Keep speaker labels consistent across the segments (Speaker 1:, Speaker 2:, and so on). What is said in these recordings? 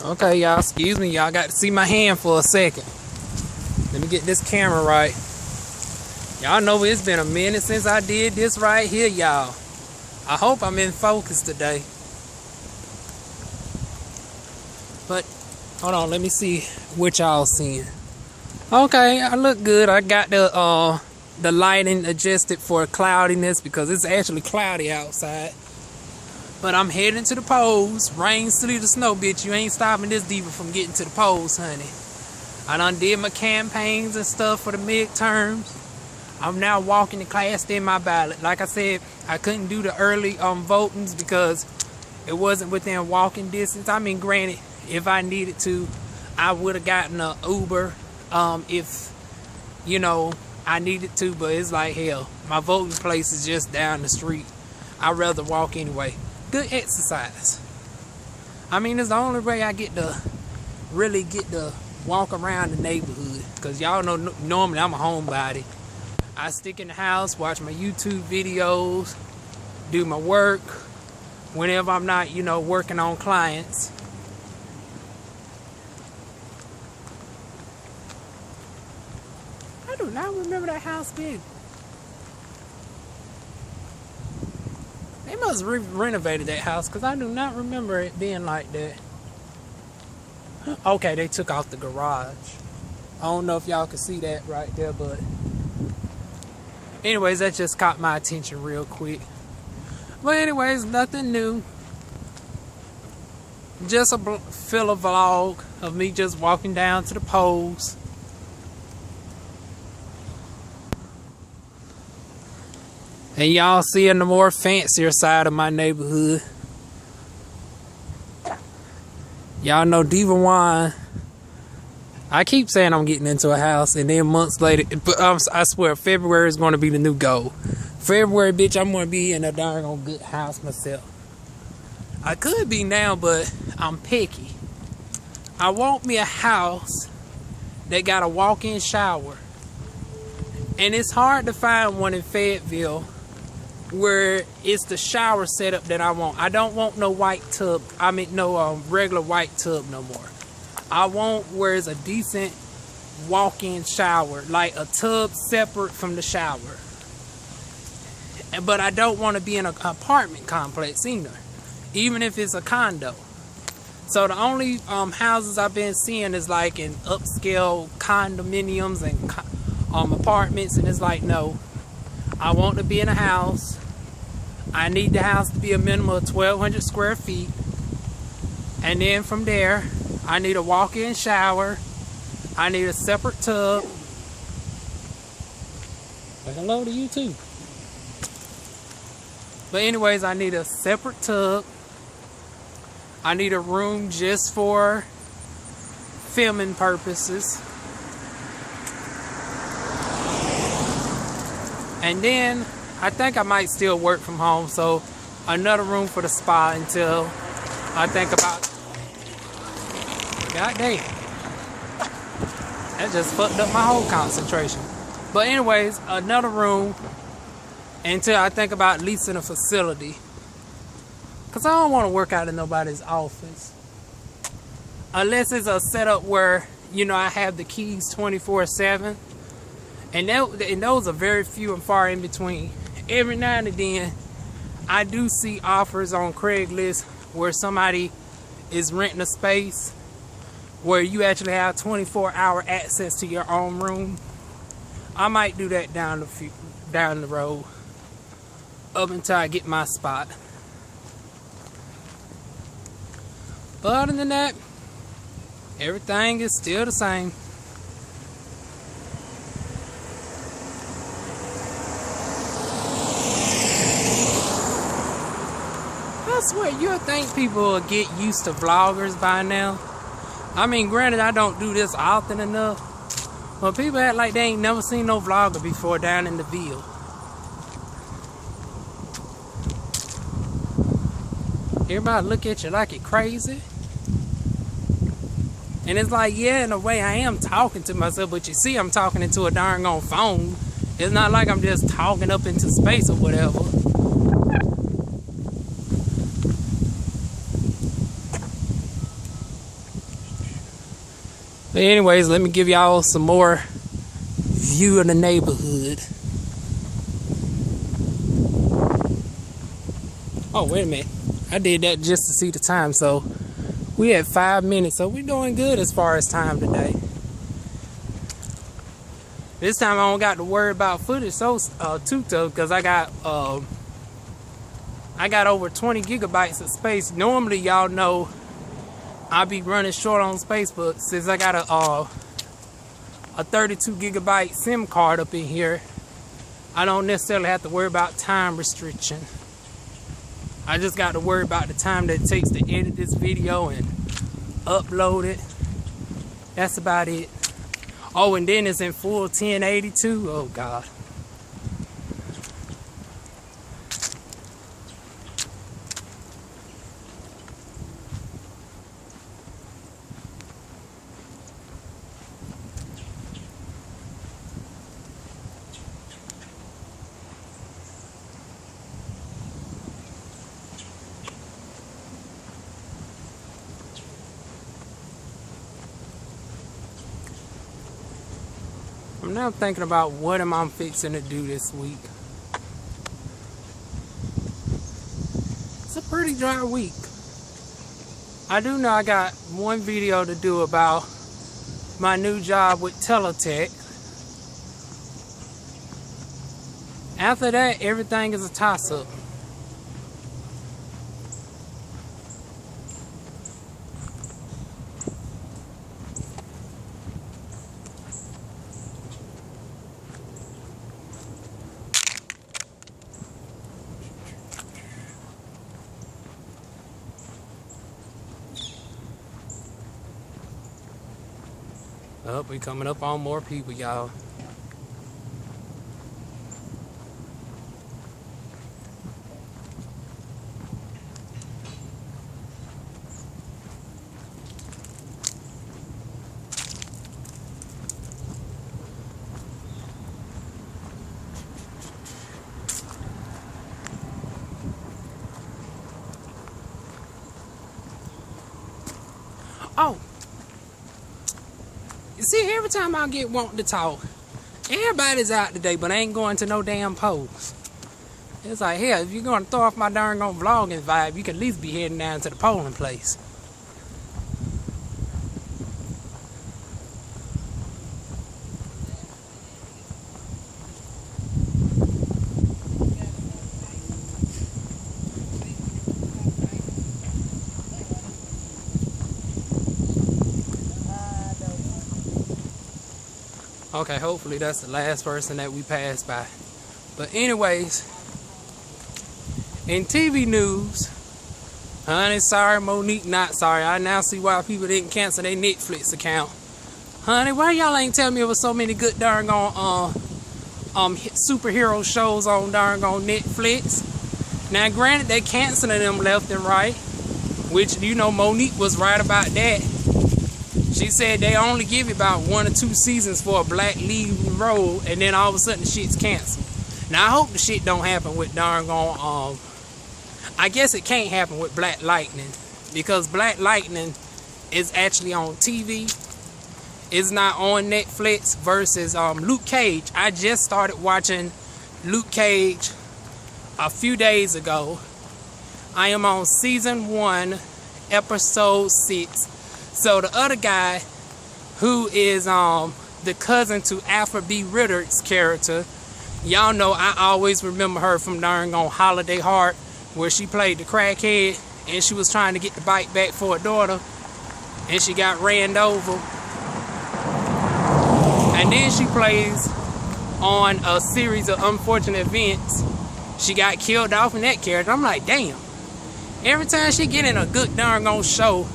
Speaker 1: Okay, y'all, excuse me. Y'all got to see my hand for a second. Let me get this camera right. Y'all know it's been a minute since I did this right here, y'all. I hope I'm in focus today. But, hold on, let me see what y'all seeing. Okay, I look good. I got the lighting adjusted for cloudiness because it's actually cloudy outside. But I'm heading to the polls. Rain, sleet, or snow, bitch. You ain't stopping this diva from getting to the polls, honey. I done did my campaigns and stuff for the midterms. I'm now walking the class in my ballot. Like I said, I couldn't do the early votings because it wasn't within walking distance. I mean, granted, if I needed to, I would have gotten an Uber if, you know, I needed to. But it's like, hell, my voting place is just down the street. I'd rather walk anyway. Good exercise. I mean, it's the only way I get to really get to walk around the neighborhood. Because y'all know normally I'm a homebody. I stick in the house, watch my YouTube videos, do my work whenever I'm not, you know, working on clients. I do not remember that house being. They must have renovated that house because I do not remember it being like that. Okay, they took out the garage. I don't know if y'all can see that right there, but anyways, that just caught my attention real quick. But anyways, nothing new. Just a filler vlog of me just walking down to the polls. And y'all seeing the more fancier side of my neighborhood. Y'all know DivaWuan. I keep saying I'm getting into a house, and then months later, but I swear February is going to be the new goal. February, bitch, I'm going to be in a darn old good house myself. I could be now, but I'm picky. I want me a house that got a walk-in shower. And it's hard to find one in Fayetteville where it's the shower setup that I want. I don't want no white tub. I mean, no regular white tub no more. I want where it's a decent walk-in shower, like a tub separate from the shower. But I don't want to be in an apartment complex either, even if it's a condo. So the only houses I've been seeing is like in upscale condominiums and apartments, and it's like, no, I want to be in a house. I need the house to be a minimum of 1,200 square feet. And then from there, I need a walk-in shower. I need a separate tub. Well, hello to you too. But anyways, I need a separate tub. I need a room just for filming purposes. And then I think I might still work from home, so another room for the spa until I think about. God damn. That just fucked up my whole concentration. But anyways, another room until I think about leasing a facility. Because I don't want to work out in nobody's office. Unless it's a setup where, you know, I have the keys 24/7. And those are very few and far in between. Every now and then, I do see offers on Craigslist where somebody is renting a space where you actually have 24-hour access to your own room. I might do that down the road up until I get my spot. But other than that, everything is still the same. I swear, you'll think people will get used to vloggers by now. I mean, granted, I don't do this often enough, but people act like they ain't never seen no vlogger before down in the Ville. Everybody look at you like you're crazy. And it's like, yeah, in a way I am talking to myself, but you see I'm talking into a darn on phone. It's not like I'm just talking up into space or whatever. But anyways, let me give y'all some more view of the neighborhood. Oh, wait a minute. I did that just to see the time, so we had 5 minutes, so we're doing good as far as time today. This time I don't got to worry about footage too tough, because I got over 20 gigabytes of space. Normally, y'all know I be running short on space, but since I got a 32 gigabyte SIM card up in here, I don't necessarily have to worry about time restriction. I just got to worry about the time that it takes to edit this video and upload it. That's about it. Oh, and then it's in full 1082. Oh, God. I'm now thinking about what am I fixing to do this week. It's a pretty dry week. I do know I got one video to do about my new job with Teletech. After that, everything is a toss-up. Oh, we coming up on more people, y'all. Oh! See, every time I get wanting to talk, everybody's out today, but ain't going to no damn polls. It's like, hell, if you're going to throw off my darn vlogging vibe, you can at least be heading down to the polling place. Okay, hopefully that's the last person that we pass by. But anyways, in TV news, honey, sorry, Monique, not sorry. I now see why people didn't cancel their Netflix account. Honey, why y'all ain't tell me there was so many good darn on superhero shows on darn on Netflix? Now, granted, they canceling them left and right, which, you know, Monique was right about that. She said they only give you about 1 or 2 seasons for a black lead role, and then all of a sudden the shit's canceled. Now I hope the shit don't happen with darn gone. I guess it can't happen with Black Lightning, because Black Lightning is actually on TV. It's not on Netflix versus Luke Cage. I just started watching Luke Cage a few days ago. I am on season 1, episode 6. So the other guy, who is the cousin to Alfred B. Ritter's character, y'all know I always remember her from darn on Holiday Heart, where she played the crackhead and she was trying to get the bike back for her daughter, and she got ran over. And then she plays on a series of unfortunate events. She got killed off in that character. I'm like, damn. Every time she get in a good darn on show,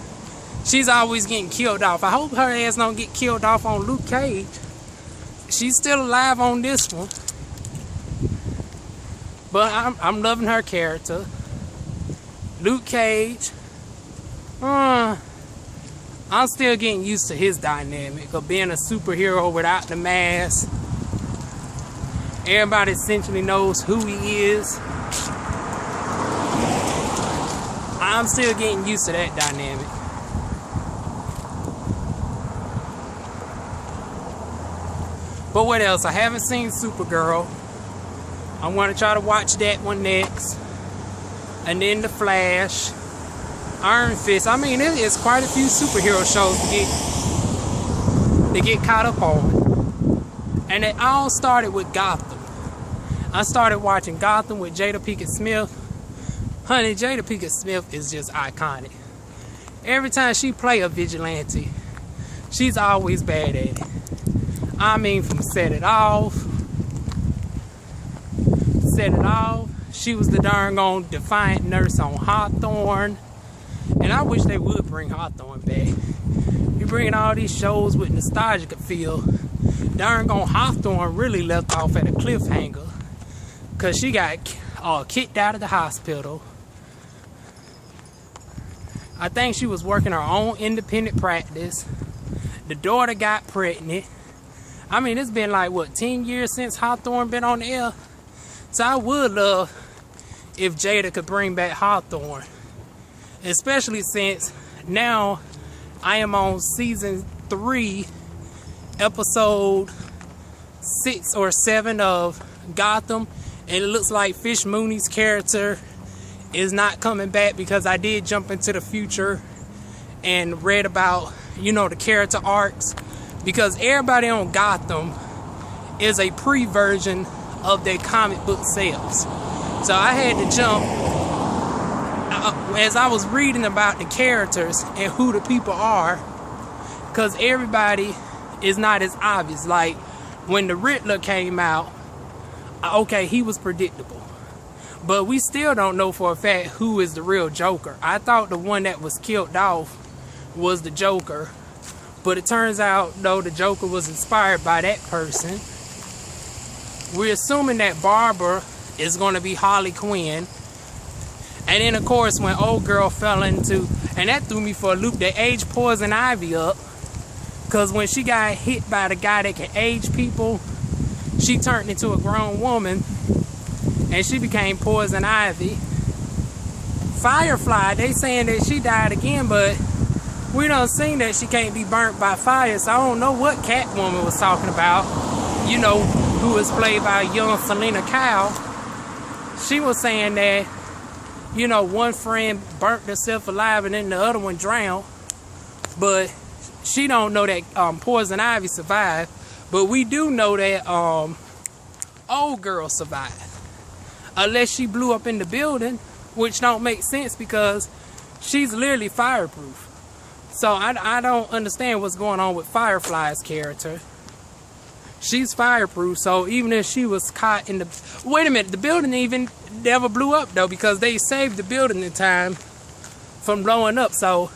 Speaker 1: she's always getting killed off. I hope her ass don't get killed off on Luke Cage. She's still alive on this one. But I'm loving her character. Luke Cage. I'm still getting used to his dynamic of being a superhero without the mask. Everybody essentially knows who he is. I'm still getting used to that dynamic. But what else? I haven't seen Supergirl. I'm going to try to watch that one next. And then The Flash, Iron Fist. I mean, it is quite a few superhero shows to get caught up on. And it all started with Gotham. I started watching Gotham with Jada Pinkett Smith. Honey, Jada Pinkett Smith is just iconic. Every time she play a vigilante, she's always bad at it. I mean, from Set It Off. She was the darn on Defiant Nurse on Hawthorne. And I wish they would bring Hawthorne back. You're bringing all these shows with nostalgic feel. Darn on Hawthorne really left off at a cliffhanger. Because she got kicked out of the hospital. I think she was working her own independent practice. The daughter got pregnant. I mean, it's been like, what, 10 years since Hawthorne been on the air? So I would love if Jada could bring back Hawthorne. Especially since now I am on season 3, episode 6 or 7 of Gotham. And it looks like Fish Mooney's character is not coming back, because I did jump into the future and read about, you know, the character arcs. Because everybody on Gotham is a pre-version of their comic book selves. So I had to jump as I was reading about the characters and who the people are, because everybody is not as obvious. Like when the Riddler came out, okay, he was predictable, but we still don't know for a fact who is the real Joker. I thought the one that was killed off was the Joker, but it turns out, though, the Joker was inspired by that person. We're assuming that Barbara is going to be Harley Quinn. And then, of course, when old girl fell into, and that threw me for a loop, they aged Poison Ivy up. Because when she got hit by the guy that can age people, she turned into a grown woman. And she became Poison Ivy. Firefly, they saying that she died again, but we done seen that she can't be burnt by fire, so I don't know what Catwoman was talking about. You know, who was played by young Selena Kyle. She was saying that, you know, one friend burnt herself alive and then the other one drowned. But she don't know that Poison Ivy survived. But we do know that old girl survived. Unless she blew up in the building, which don't make sense because she's literally fireproof. So I don't understand what's going on with Firefly's character. She's fireproof, so even if she was caught in the... Wait a minute, the building even never blew up, though, because they saved the building in time from blowing up. So,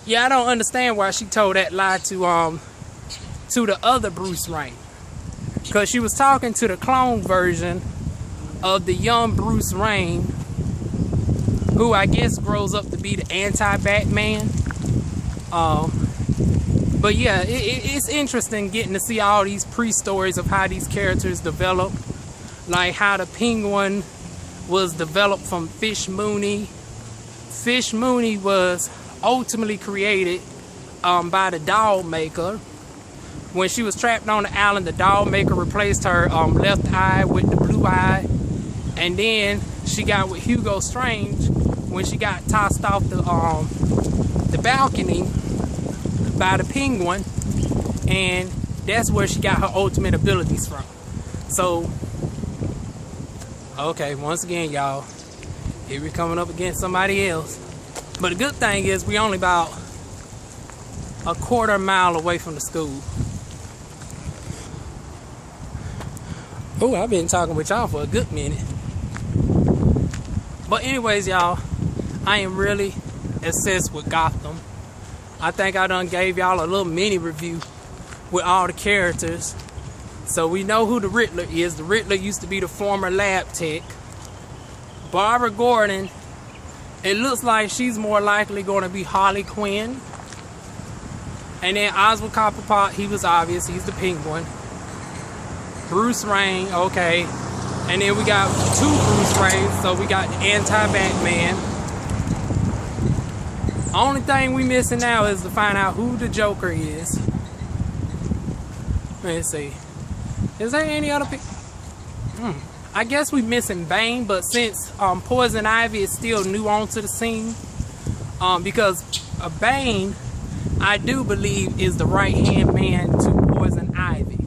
Speaker 1: yeah, I don't understand why she told that lie to the other Bruce Wayne. Because she was talking to the clone version of the young Bruce Wayne, who I guess grows up to be the anti-Batman. But yeah, it's interesting getting to see all these pre-stories of how these characters develop. Like how the Penguin was developed from Fish Mooney. Fish Mooney was ultimately created by the doll maker. When she was trapped on the island, the doll maker replaced her left eye with the blue eye. And then she got with Hugo Strange when she got tossed off the balcony by the Penguin, and that's where she got her ultimate abilities from. So, okay, once again, y'all, here we coming up against somebody else. But the good thing is we only about a quarter mile away from the school. Oh, I've been talking with y'all for a good minute. But anyways, y'all, I am really obsessed with Gotham. I think I done gave y'all a little mini review with all the characters. So we know who the Riddler is. The Riddler used to be the former lab tech. Barbara Gordon, it looks like she's more likely going to be Harley Quinn. And then Oswald Cobblepot, he was obvious. He's the Penguin. Bruce Wayne, okay. And then we got 2 Bruce Waynes. So we got the anti-Batman. Only thing we missing now is to find out who the Joker is. Let's see. Is there any other people? I guess we missing Bane, but since Poison Ivy is still new onto the scene, because Bane, I do believe, is the right-hand man to Poison Ivy.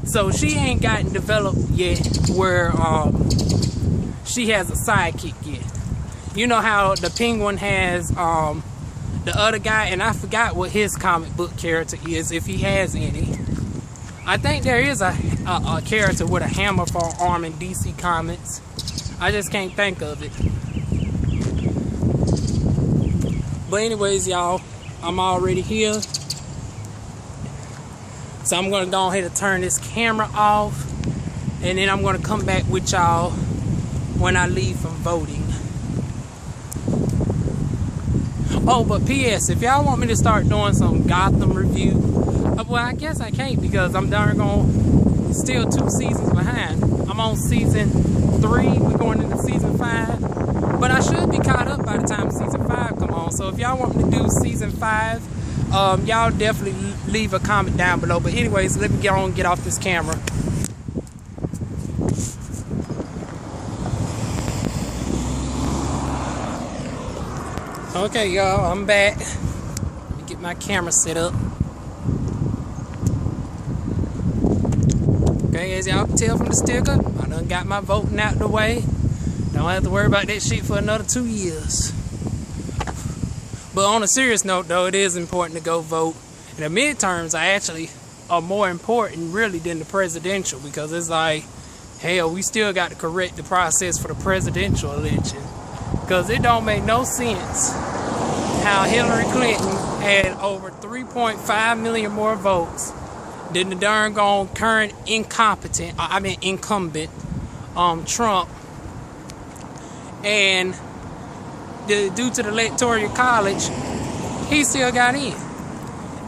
Speaker 1: So she ain't gotten developed yet where she has a sidekick yet. You know how the Penguin has the other guy, and I forgot what his comic book character is, if he has any. I think there is a character with a hammer for an arm in DC Comics. I just can't think of it. But anyways, y'all, I'm already here. So I'm gonna go ahead and turn this camera off, and then I'm gonna come back with y'all when I leave from voting. Oh, but P.S. if y'all want me to start doing some Gotham review, well, I guess I can't because I'm darn gone still 2 seasons behind. I'm on season 3. We're going into season 5, but I should be caught up by the time season 5 come on. So if y'all want me to do season 5, y'all definitely leave a comment down below. But anyways, let me get on and get off this camera. Okay, y'all, I'm back. Let me get my camera set up. Okay, as y'all can tell from the sticker, I done got my voting out the way. Don't have to worry about that shit for another 2 years. But on a serious note, though, it is important to go vote. And the midterms are actually more important, really, than the presidential, because it's like, hell, we still got to correct the process for the presidential election. Because it don't make no sense how Hillary Clinton had over 3.5 million more votes than the darn gone current incumbent Trump. And due to the electoral college, he still got in.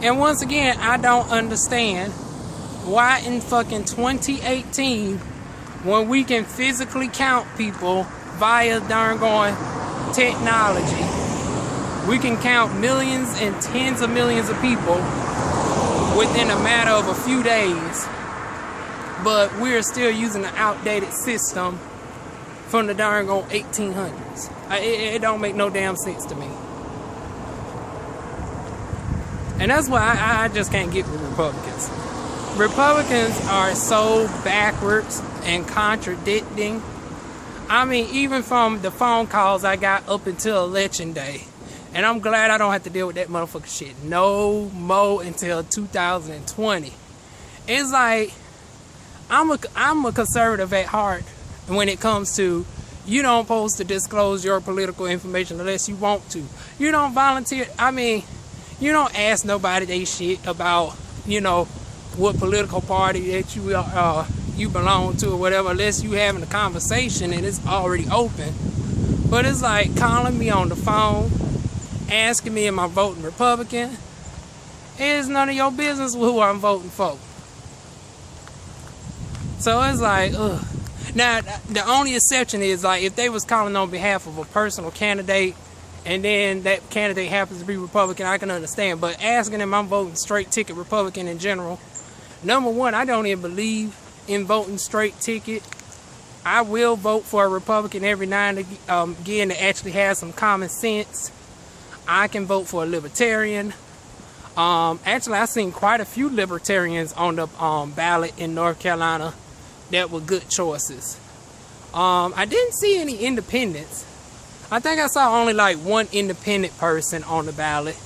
Speaker 1: And once again, I don't understand why in fucking 2018, when we can physically count people via darn going technology, we can count millions and tens of millions of people within a matter of a few days, but we're still using an outdated system from the darn old 1800s. It don't make no damn sense to me. And that's why I just can't get with Republicans. Republicans are so backwards and contradicting. I mean, even from the phone calls I got up until election day. And I'm glad I don't have to deal with that motherfucking shit no more until 2020. It's like, I'm a conservative at heart when it comes to, you don't supposed to disclose your political information unless you want to. You don't volunteer. I mean, you don't ask nobody they shit about, you know, what political party that you belong to or whatever, unless you having a conversation and it's already open. But it's like calling me on the phone, asking me am I voting Republican. It's none of your business who I'm voting for. So it's like, ugh. Now, the only exception is, like, if they was calling on behalf of a personal candidate and then that candidate happens to be Republican, I can understand. But asking them I'm voting straight ticket Republican in general, number one, I don't even believe in voting straight ticket. I will vote for a Republican every now and again that actually has some common sense. I can vote for a Libertarian. Actually, I've seen quite a few Libertarians on the ballot in North Carolina that were good choices. I didn't see any independents. I think I saw only like one independent person on the ballot.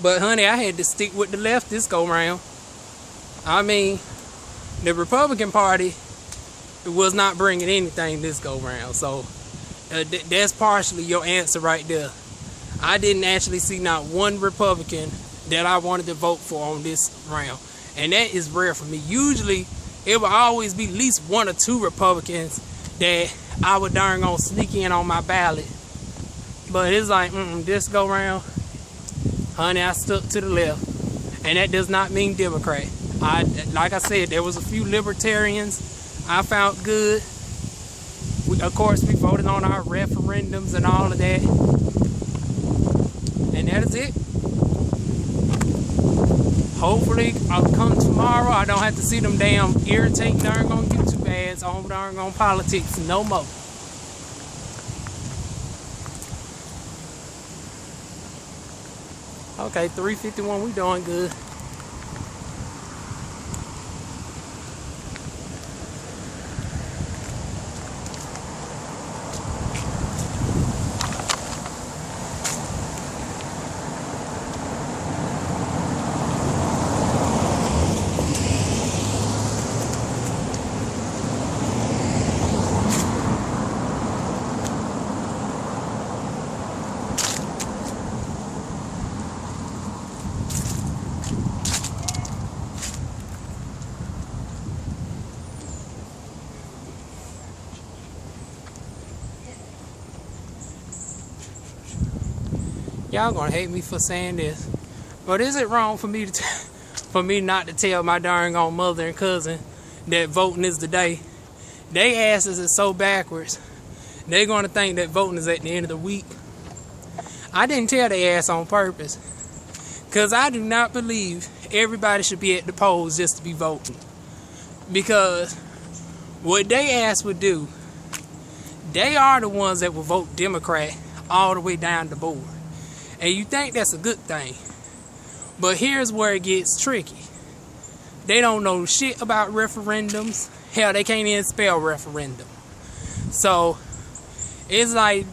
Speaker 1: But honey, I had to stick with the left this go round. I mean, the Republican Party was not bringing anything this go round. So that's partially your answer right there. I didn't actually see not one Republican that I wanted to vote for on this round. And that is rare for me. Usually, it will always be at least one or two Republicans that I would darn gonna sneak in on my ballot. But it's like, this go round, honey, I stuck to the left. And that does not mean Democrat. Like I said, there was a few Libertarians I found good. Of course, we voted on our referendums and all of that. And that is it. Hopefully, I'll come tomorrow. I don't have to see them damn irritating darn on YouTube ads on darn on politics no more. Okay, 3:51. We doing good. Y'all gonna hate me for saying this, but is it wrong for me to for me not to tell my darn old mother and cousin that voting is the day? They asses is so backwards. They gonna think that voting is at the end of the week. I didn't tell their ass on purpose, cause I do not believe everybody should be at the polls just to be voting. Because what they ass would do, they are the ones that will vote Democrat all the way down the board. And you think that's a good thing. But here's where it gets tricky. They don't know shit about referendums. Hell, they can't even spell referendum. So, it's like,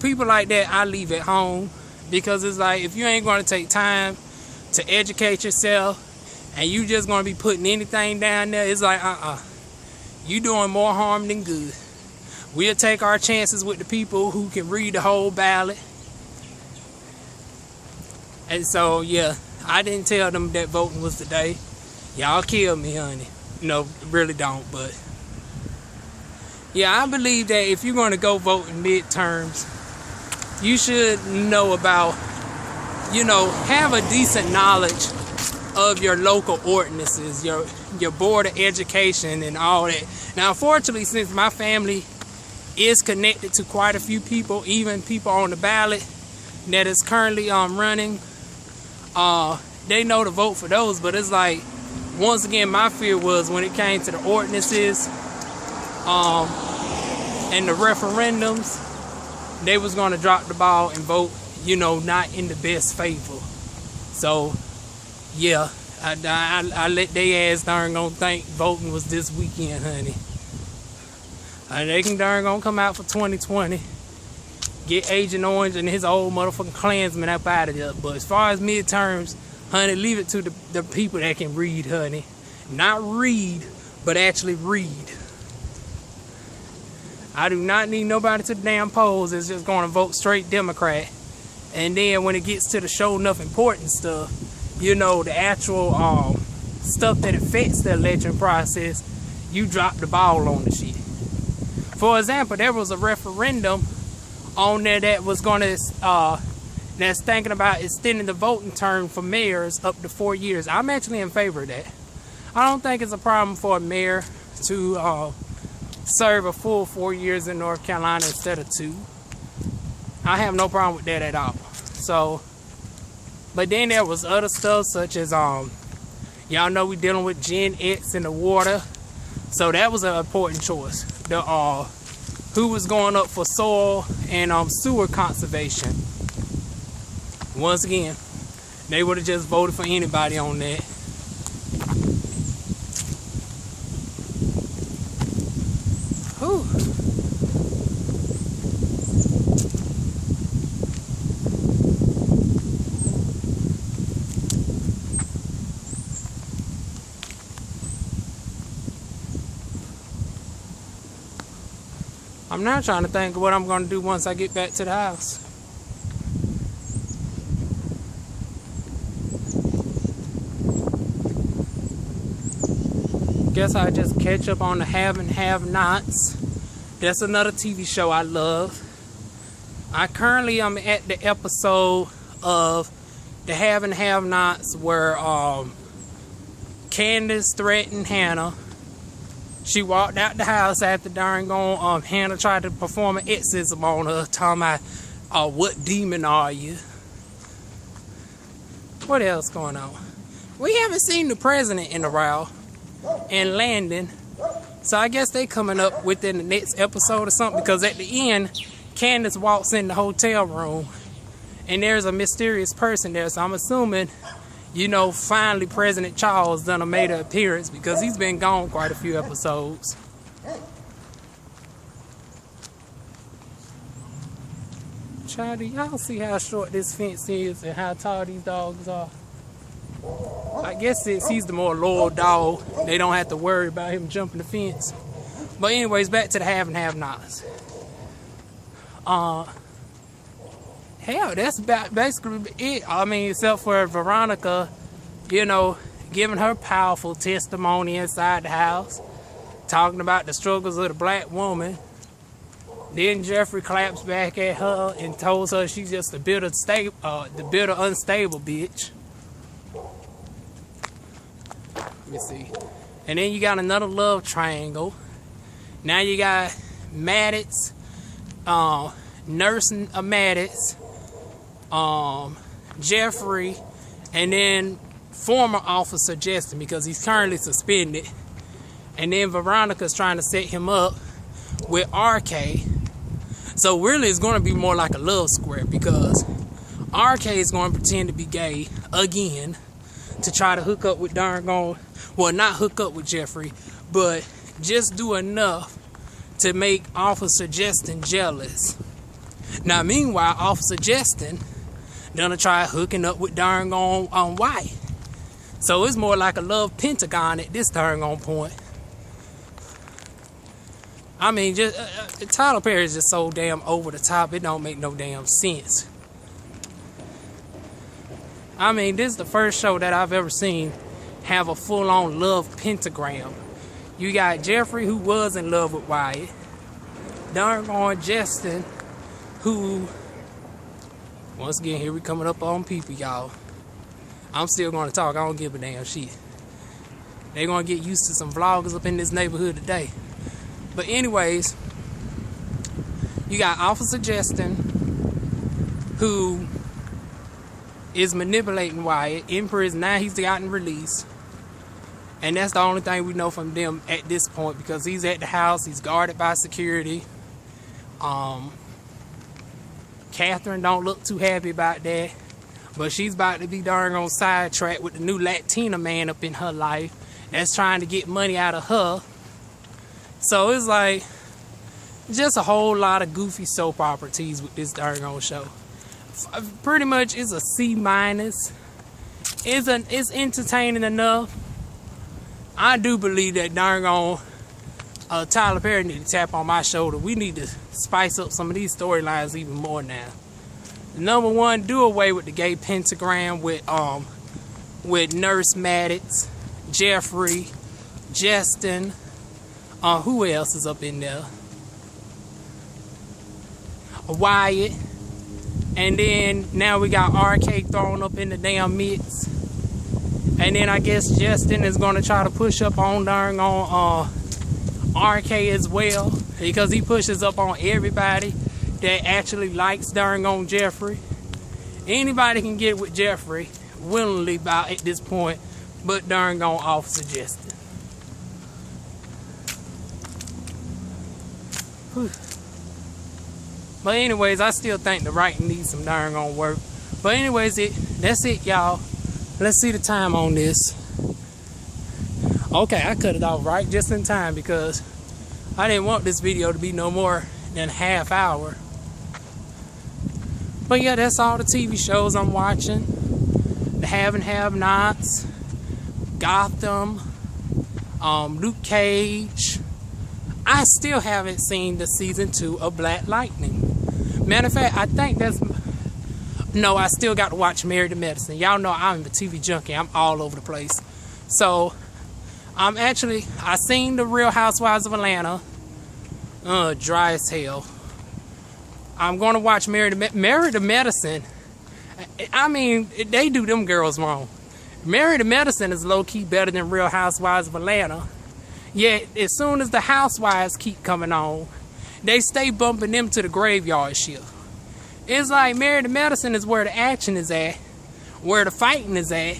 Speaker 1: people like that, I leave at home. Because it's like, if you ain't going to take time to educate yourself, and you just going to be putting anything down there, it's like, you doing more harm than good. We'll take our chances with the people who can read the whole ballot. And so, yeah, I didn't tell them that voting was the day. Y'all kill me, honey. No, really don't, but... yeah, I believe that if you're going to go vote in midterms, you should know about, have a decent knowledge of your local ordinances, your board of education and all that. Now, unfortunately, since my family is connected to quite a few people, even people on the ballot that is currently running, they know to vote for those. But it's like, once again, my fear was when it came to the ordinances and the referendums, they was going to drop the ball and vote, not in the best favor. So, yeah, I let they ass darn gonna think voting was this weekend, honey. They can darn gonna come out for 2020. Get Agent Orange and his old motherfucking Klansman up out of there. But as far as midterms, honey, leave it to the people that can read, honey. Not read, but actually read. I do not need nobody to the damn polls that's just going to vote straight Democrat. And then when it gets to the show enough important stuff, the actual stuff that affects the election process, you drop the ball on the shit. For example, there was a referendum on there that was going to, that's thinking about extending the voting term for mayors up to 4 years. I'm actually in favor of that. I don't think it's a problem for a mayor to serve a full 4 years in North Carolina instead of 2. I have no problem with that at all. So, but then there was other stuff such as, y'all know we dealing with Gen X in the water. So that was an important choice. Who was going up for soil and sewer conservation. Once again, they would have just voted for anybody on that. Whew. I'm now trying to think of what I'm going to do once I get back to the house. Guess I just catch up on the have and have-nots. That's another TV show I love. I currently am at the episode of the have and have-nots where Candace threatened Hannah. She walked out the house after darn gone. Hannah tried to perform an exorcism on her, talking about, what demon are you? What else going on? we haven't seen the president in a while and Landon. So I guess they coming up within the next episode or something, because at the end, Candace walks in the hotel room and there's a mysterious person there. So I'm assuming, you know, finally President Charles done made an appearance, because he's been gone quite a few episodes. Child, do y'all see how short this fence is and how tall these dogs are? I guess since he's the more loyal dog, they don't have to worry about him jumping the fence. But anyways, back to the have and have-nots. Hell, that's basically it. I mean, except for Veronica, you know, giving her powerful testimony inside the house, talking about the struggles of the black woman. Then Jeffrey claps back at her and tells her she's just the bitter, unstable bitch. Let me see. And then you got another love triangle. Now you got Maddox, Nurse Maddox, Jeffrey, and then former officer Justin, because he's currently suspended. And then Veronica's trying to set him up with RK. So really it's going to be more like a love square, because RK is going to pretend to be gay again to try to hook up with well, not hook up with Jeffrey, but just do enough to make Officer Justin jealous. Now, meanwhile, Officer Justin gonna try hooking up with White. So it's more like a love pentagon at this point. I mean, just Tyler Perry is just so damn over the top, it don't make no damn sense. I mean, this is the first show that I've ever seen have a full-on love pentagram. You got Jeffrey, who was in love with Wyatt. Justin, who, once again, here we coming up on people, y'all. I'm still going to talk. I don't give a damn shit. They're going to get used to some vloggers up in this neighborhood today. But anyways, you got Officer Justin, who is manipulating Wyatt in prison. Now he's gotten released. And that's the only thing we know from them at this point, because he's at the house, he's guarded by security. Catherine don't look too happy about that, but she's about to be darn on sidetracked with the new Latina man up in her life that's trying to get money out of her. So it's like just a whole lot of goofy soap opera tease with this darn on show. Pretty much it's a C-. It's entertaining enough. I do believe that darn on Tyler Perry need to tap on my shoulder. We need to spice up some of these storylines even more now. Number one, do away with the gay pentagram with Nurse Maddox, Jeffrey, Justin. Who else is up in there? Wyatt. And then now we got RK thrown up in the damn mix. And then I guess Justin is going to try to push up on darn on RK as well, because he pushes up on everybody that actually likes darn on Jeffrey. Anybody can get with Jeffrey willingly about at this point, but darn on Officer Justin. Whew. But anyways, I still think the writing needs some darn on work. But anyways, that's it, y'all. Let's see the time on this. Okay, I cut it off right just in time, because I didn't want this video to be no more than a half hour. But yeah, that's all the TV shows I'm watching. The Have and Have-Nots, Gotham, Luke Cage. I still haven't seen the season 2 of Black Lightning. Matter of fact, I think that's... No, I still got to watch Married to Medicine. Y'all know I'm a TV junkie. I'm all over the place. So, I seen the Real Housewives of Atlanta. Dry as hell. I'm going to watch Married to Medicine. I mean, they do them girls wrong. Married to Medicine is low-key better than Real Housewives of Atlanta. Yet, as soon as the Housewives keep coming on, they stay bumping them to the graveyard shift. It's like Married to Medicine is where the action is at, where the fighting is at.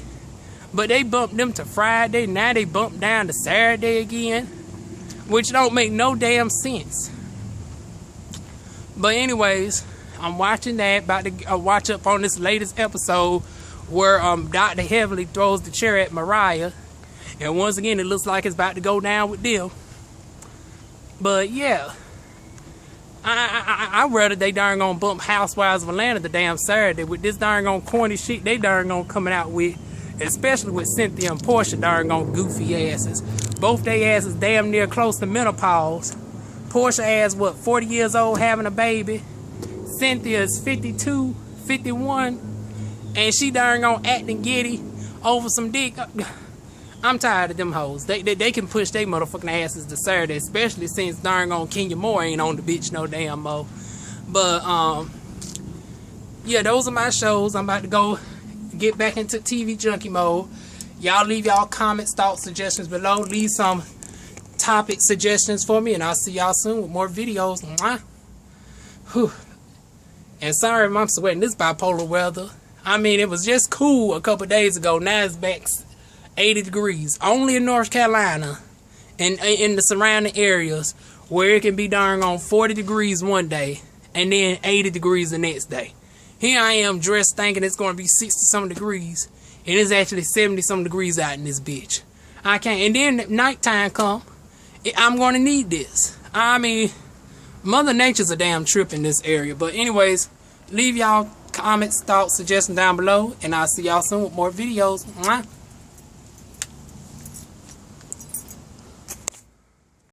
Speaker 1: But they bumped them to Friday. Now they bumped down to Saturday again, which don't make no damn sense. But anyways, I'm watching that. About to watch up on this latest episode where Dr. Heavily throws the chair at Mariah. And once again, it looks like it's about to go down with them. But yeah, I rather they darn gonna bump Housewives of Atlanta the damn Saturday with this darn gonna corny shit they darn gonna coming out with, especially with Cynthia and Portia darn gonna goofy asses. Both they asses damn near close to menopause. Portia ass what, 40 years old having a baby. Cynthia is 52, 51, and she darn gonna acting giddy over some dick. I'm tired of them hoes. They can push their motherfucking asses to Saturday, especially since darn on Kenya Moore ain't on the bitch no damn mo. But yeah, those are my shows. I'm about to go get back into TV junkie mode. Y'all leave y'all comments, thoughts, suggestions below. Leave some topic suggestions for me, and I'll see y'all soon with more videos. Mwah. Whew. And sorry if I'm sweating this bipolar weather. I mean, it was just cool a couple days ago. Now it's back 80 degrees. Only in North Carolina and in the surrounding areas where it can be darn on 40 degrees one day and then 80 degrees the next day. Here I am dressed thinking it's going to be 60 some degrees, and it's actually 70 some degrees out in this bitch. I can't. And then at nighttime come, I'm going to need this. I mean, Mother Nature's a damn trip in this area. But anyways, leave y'all comments, thoughts, suggestions down below, and I'll see y'all soon with more videos. Mwah.